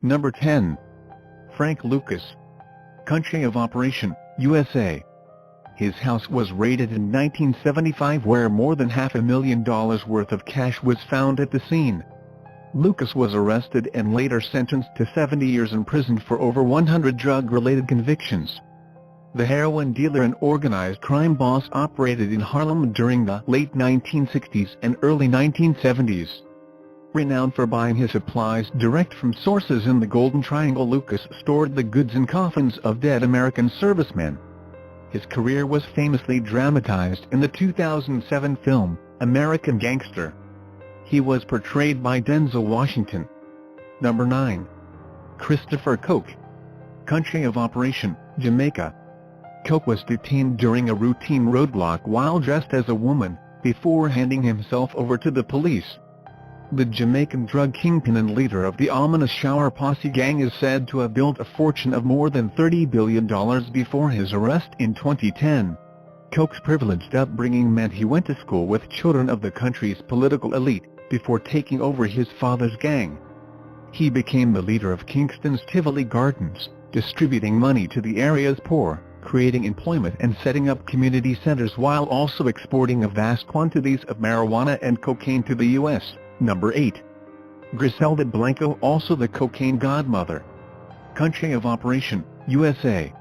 Number 10. Frank Lucas. Country of operation, USA. His house was raided in 1975 where more than $500,000 worth of cash was found at the scene. Lucas was arrested and later sentenced to 70 years in prison for over 100 drug-related convictions. The heroin dealer and organized crime boss operated in Harlem during the late 1960s and early 1970s. Renowned for buying his supplies direct from sources in the Golden Triangle, Lucas stored the goods in coffins of dead American servicemen. His career was famously dramatized in the 2007 film, American Gangster. He was portrayed by Denzel Washington. Number 9. Christopher Coke. Country of operation, Jamaica. Coke was detained during a routine roadblock while dressed as a woman, before handing himself over to the police. The Jamaican drug kingpin and leader of the ominous Shower Posse gang is said to have built a fortune of more than $30 billion before his arrest in 2010. Coke's privileged upbringing meant he went to school with children of the country's political elite, before taking over his father's gang. He became the leader of Kingston's Tivoli Gardens, distributing money to the area's poor, creating employment and setting up community centers while also exporting vast quantities of marijuana and cocaine to the U.S. Number 8. Griselda Blanco, also the cocaine godmother. Country of operation, USA.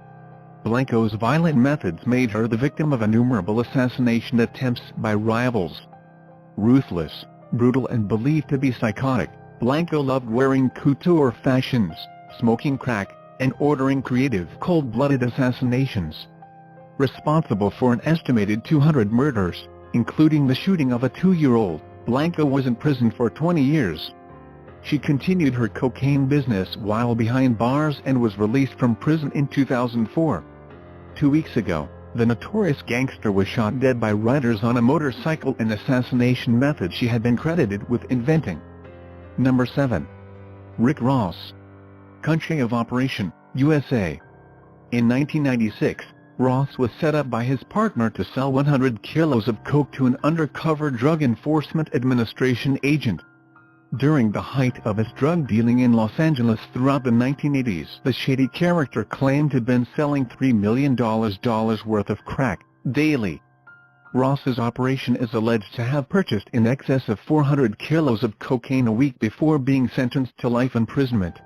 Blanco's violent methods made her the victim of innumerable assassination attempts by rivals. Ruthless, brutal and believed to be psychotic, Blanco loved wearing couture fashions, smoking crack, and ordering creative cold-blooded assassinations. Responsible for an estimated 200 murders, including the shooting of a 2-year-old, Blanco was imprisoned for 20 years. She continued her cocaine business while behind bars and was released from prison in 2004. 2 weeks ago, the notorious gangster was shot dead by riders on a motorcycle, an assassination method she had been credited with inventing. Number 7. Rickey Ross. Country of operation, USA. In 1996, Ross was set up by his partner to sell 100 kilos of coke to an undercover Drug Enforcement Administration agent. During the height of his drug dealing in Los Angeles throughout the 1980s, the shady character claimed to have been selling $3 million worth of crack daily. Ross's operation is alleged to have purchased in excess of 400 kilos of cocaine a week before being sentenced to life imprisonment.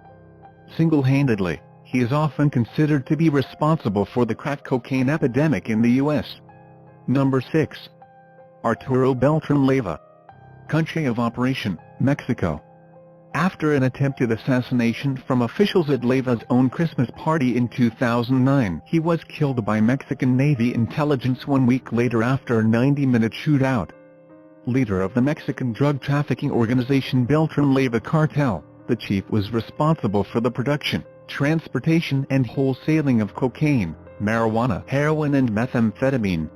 Single-handedly, he is often considered to be responsible for the crack cocaine epidemic in the U.S. Number 6. Arturo Beltran Leyva. Country of operation, Mexico. After an attempted assassination from officials at Leyva's own Christmas party in 2009, he was killed by Mexican Navy intelligence 1 week later after a 90-minute shootout. Leader of the Mexican drug trafficking organization Beltran Leyva cartel, the chief was responsible for the production, transportation and wholesaling of cocaine, marijuana, heroin and methamphetamine.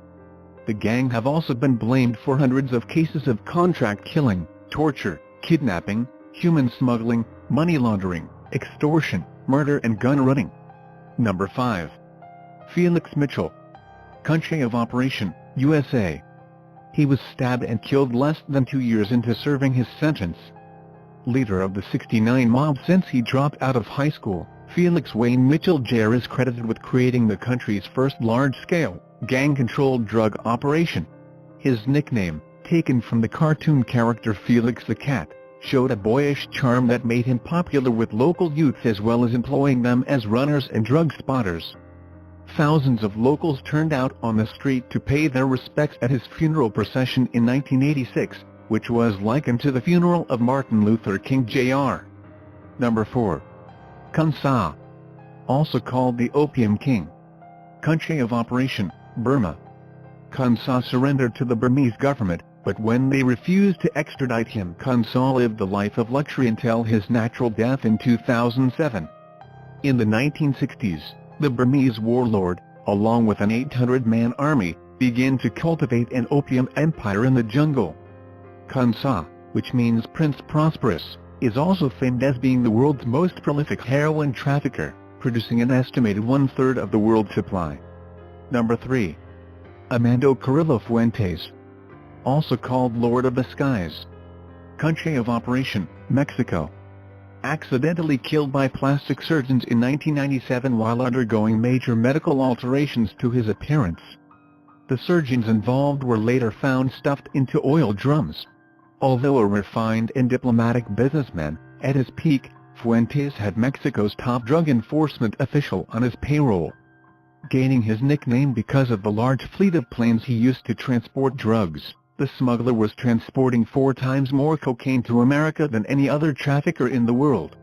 The gang have also been blamed for hundreds of cases of contract killing, torture, kidnapping, human smuggling, money laundering, extortion, murder and gun running. Number 5. Felix Mitchell. Country of operation, USA. He was stabbed and killed less than 2 years into serving his sentence. Leader of the '69 mob since he dropped out of high school, Felix Wayne Mitchell Jr. is credited with creating the country's first large-scale, gang-controlled drug operation. His nickname, taken from the cartoon character Felix the Cat, showed a boyish charm that made him popular with local youth as well as employing them as runners and drug spotters. Thousands of locals turned out on the street to pay their respects at his funeral procession in 1986, which was likened to the funeral of Martin Luther King Jr. Number 4. Khun, also called the Opium King. Country of operation, Burma. Khun surrendered to the Burmese government, but when they refused to extradite him, Khun lived the life of luxury until his natural death in 2007. In the 1960s, the Burmese warlord, along with an 800-man army, began to cultivate an opium empire in the jungle. khun, which means Prince Prosperous, is also famed as being the world's most prolific heroin trafficker, producing an estimated one-third of the world's supply. Number 3. Amando Carrillo Fuentes, also called Lord of the Skies. Country of operation, Mexico. Accidentally killed by plastic surgeons in 1997 while undergoing major medical alterations to his appearance. The surgeons involved were later found stuffed into oil drums. Although a refined and diplomatic businessman, at his peak, Fuentes had Mexico's top drug enforcement official on his payroll. Gaining his nickname because of the large fleet of planes he used to transport drugs, the smuggler was transporting 4 times more cocaine to America than any other trafficker in the world.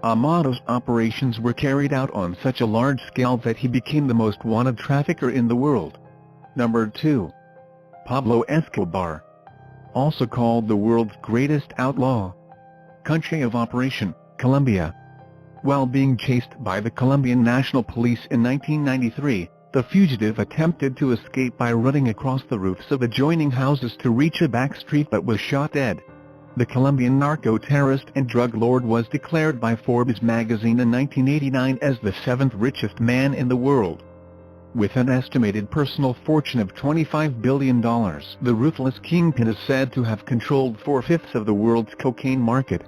Amando's operations were carried out on such a large scale that he became the most wanted trafficker in the world. Number 2. Pablo Escobar, also called the world's greatest outlaw. Country of operation, Colombia. While being chased by the Colombian National Police in 1993, the fugitive attempted to escape by running across the roofs of adjoining houses to reach a back street but was shot dead. The Colombian narco-terrorist and drug lord was declared by Forbes magazine in 1989 as the 7th richest man in the world. With an estimated personal fortune of $25 billion, the ruthless kingpin is said to have controlled 4/5 of the world's cocaine market.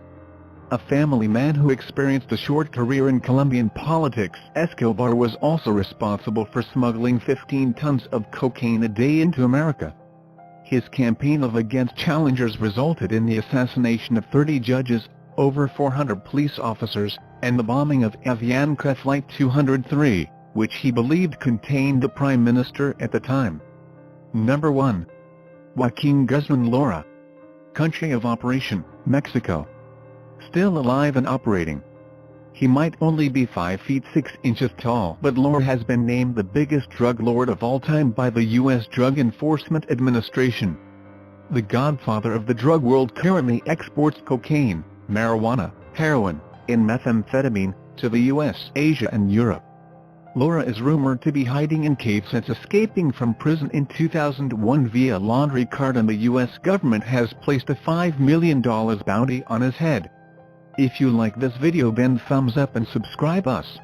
A family man who experienced a short career in Colombian politics, Escobar was also responsible for smuggling 15 tons of cocaine a day into America. His campaign of against challengers resulted in the assassination of 30 judges, over 400 police officers, and the bombing of Avianca Flight 203, which he believed contained the Prime Minister at the time. Number 1. Joaquin Guzman Loera. Country of operation, Mexico. Still alive and operating. He might only be 5 feet 6 inches tall, but Loera has been named the biggest drug lord of all time by the U.S. Drug Enforcement Administration. The godfather of the drug world currently exports cocaine, marijuana, heroin, and methamphetamine to the U.S., Asia and Europe. Loera is rumored to be hiding in caves since escaping from prison in 2001 via laundry card, and the U.S. government has placed a $5 million bounty on his head. If you like this video, then thumbs up and subscribe us.